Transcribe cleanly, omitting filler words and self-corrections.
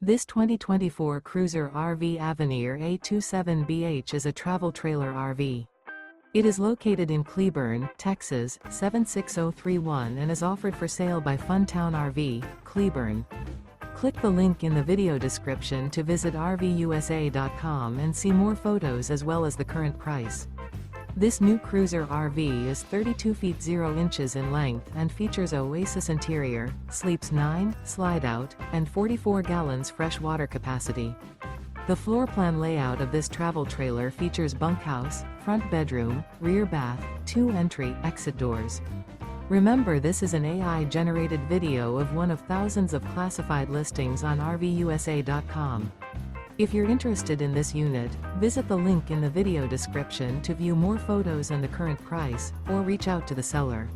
This 2024 Cruiser RV Avenir A-27BH is a travel trailer RV. It is located in Cleburne, Texas, 76031 and is offered for sale by Funtown RV, Cleburne. Click the link in the video description to visit RVUSA.com and see more photos as well as the current price. This new Cruiser RV is 32 feet 0 inches in length and features OASIS interior, sleeps 9, slide-out, and 44 gallons fresh water capacity. The floor plan layout of this travel trailer features bunkhouse, front bedroom, rear bath, 2 entry/exit doors. Remember, this is an AI-generated video of one of thousands of classified listings on RVUSA.com. If you're interested in this unit, visit the link in the video description to view more photos and the current price, or reach out to the seller.